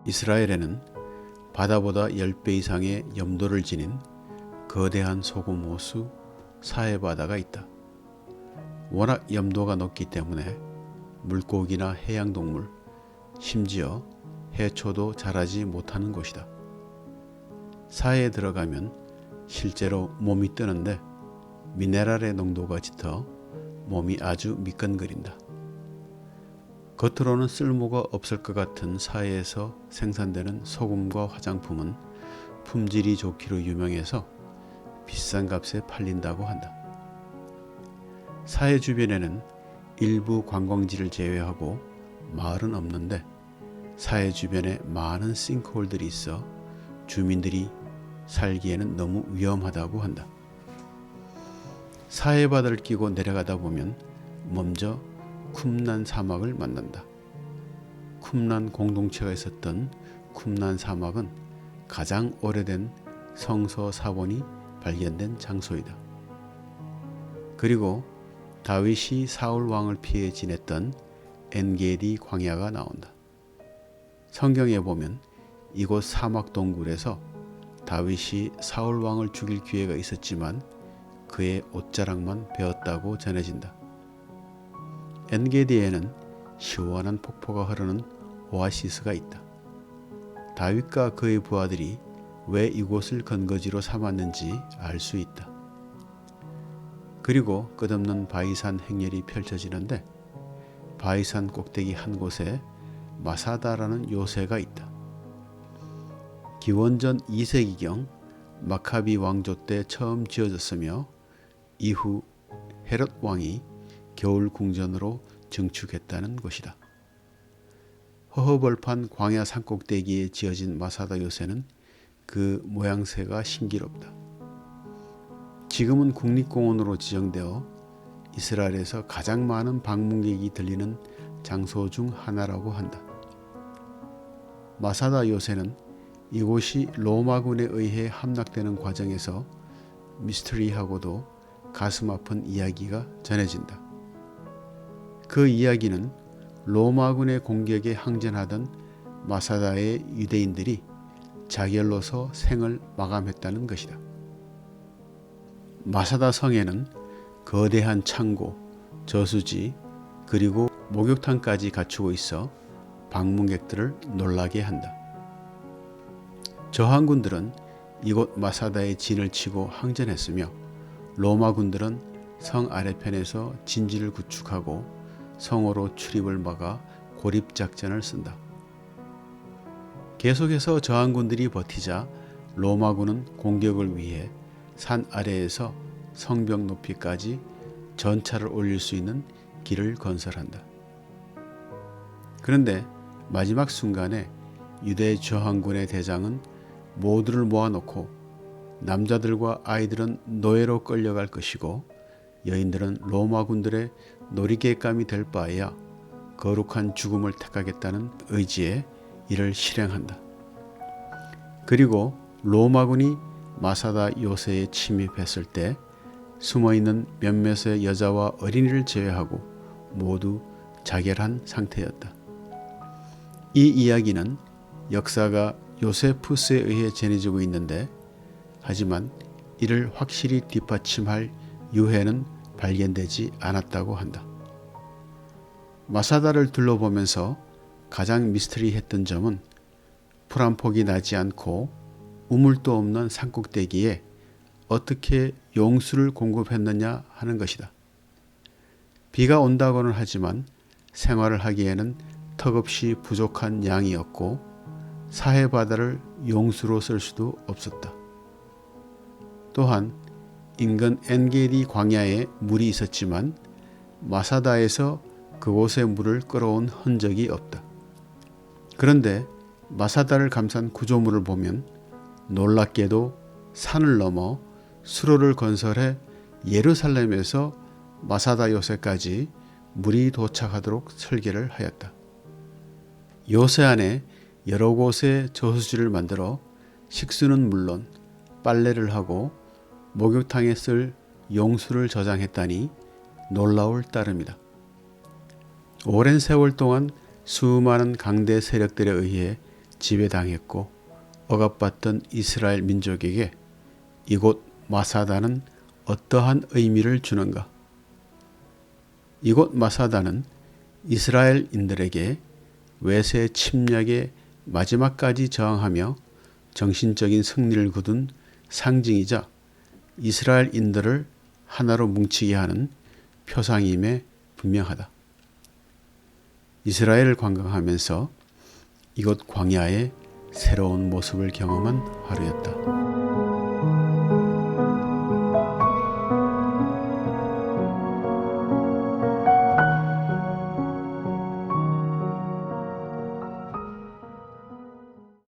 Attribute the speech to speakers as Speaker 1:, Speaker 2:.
Speaker 1: 이스라엘에는 바다보다 10배 이상의 염도를 지닌 거대한 소금 호수 사해바다가 있다. 워낙 염도가 높기 때문에 물고기나 해양동물, 심지어 해초도 자라지 못하는 곳이다. 사해에 들어가면 실제로 몸이 뜨는데 미네랄의 농도가 짙어 몸이 아주 미끈거린다. 겉으로는 쓸모가 없을 것 같은 사해에서 생산되는 소금과 화장품은 품질이 좋기로 유명해서 비싼 값에 팔린다고 한다. 사해 주변에는 일부 관광지를 제외하고 마을은 없는데 사해 주변에 많은 싱크홀들이 있어 주민들이 살기에는 너무 위험하다고 한다. 사해 바다를 끼고 내려가다 보면 먼저 쿰란 사막을 만난다. 쿰란 공동체가 있었던 쿰란 사막은 가장 오래된 성서 사본이 발견된 장소이다. 그리고 다윗이 사울 왕을 피해 지냈던 엔게디 광야가 나온다. 성경에 보면 이곳 사막 동굴에서 다윗이 사울 왕을 죽일 기회가 있었지만 그의 옷자락만 베었다고 전해진다. 엔게디에는 시원한 폭포가 흐르는 오아시스가 있다. 다윗과 그의 부하들이 왜 이곳을 근거지로 삼았는지 알 수 있다. 그리고 끝없는 바위산 행렬이 펼쳐지는데 바위산 꼭대기 한 곳에 마사다라는 요새가 있다. 기원전 2세기경 마카비 왕조 때 처음 지어졌으며 이후 헤롯 왕이 겨울 궁전으로 증축했다는 곳이다. 허허벌판 광야 산꼭대기에 지어진 마사다 요새는 그 모양새가 신기롭다. 지금은 국립공원으로 지정되어 이스라엘에서 가장 많은 방문객이 들리는 장소 중 하나라고 한다. 마사다 요새는 이곳이 로마군에 의해 함락되는 과정에서 미스터리하고도 가슴 아픈 이야기가 전해진다. 그 이야기는 로마군의 공격에 항전하던 마사다의 유대인들이 자결로서 생을 마감했다는 것이다. 마사다 성에는 거대한 창고, 저수지, 그리고 목욕탕까지 갖추고 있어 방문객들을 놀라게 한다. 저항군들은 이곳 마사다에 진을 치고 항전했으며 로마군들은 성 아래편에서 진지를 구축하고 성으로 출입을 막아 고립작전을 쓴다. 계속해서 저항군들이 버티자 로마군은 공격을 위해 산 아래에서 성벽 높이까지 전차를 올릴 수 있는 길을 건설한다. 그런데 마지막 순간에 유대 저항군의 대장은 모두를 모아놓고 남자들과 아이들은 노예로 끌려갈 것이고 여인들은 로마군들의 놀이개감이 될 바에야 거룩한 죽음을 택하겠다는 의지에 이를 실행한다. 그리고 로마군이 마사다 요새에 침입했을 때 숨어있는 몇몇의 여자와 어린이를 제외하고 모두 자결한 상태였다. 이 이야기는 역사가 요세푸스에 의해 전해지고 있는데 하지만 이를 확실히 뒷받침할 유해는 발견되지 않았다고 한다. 마사다를 둘러보면서 가장 미스터리했던 점은 풀 한 폭이 나지 않고 우물도 없는 산꼭대기에 어떻게 용수를 공급했느냐 하는 것이다. 비가 온다고는 하지만 생활을 하기에는 턱없이 부족한 양이었고 사해바다를 용수로 쓸 수도 없었다. 또한 인근 엔게디 광야에 물이 있었지만 마사다에서 그곳의 물을 끌어온 흔적이 없다. 그런데 마사다를 감싼 구조물을 보면 놀랍게도 산을 넘어 수로를 건설해 예루살렘에서 마사다 요새까지 물이 도착하도록 설계를 하였다. 요새 안에 여러 곳에 저수지를 만들어 식수는 물론 빨래를 하고 목욕탕에 쓸 용수를 저장했다니 놀라울 따름이다. 오랜 세월 동안 수많은 강대 세력들에 의해 지배당했고 억압받던 이스라엘 민족에게 이곳 마사다는 어떠한 의미를 주는가? 이곳 마사다는 이스라엘인들에게 외세 침략의 마지막까지 저항하며 정신적인 승리를 거둔 상징이자 이스라엘인들을 하나로 뭉치게 하는 표상임에 분명하다. 이스라엘을 관광하면서 이곳 광야의 새로운 모습을 경험한 하루였다.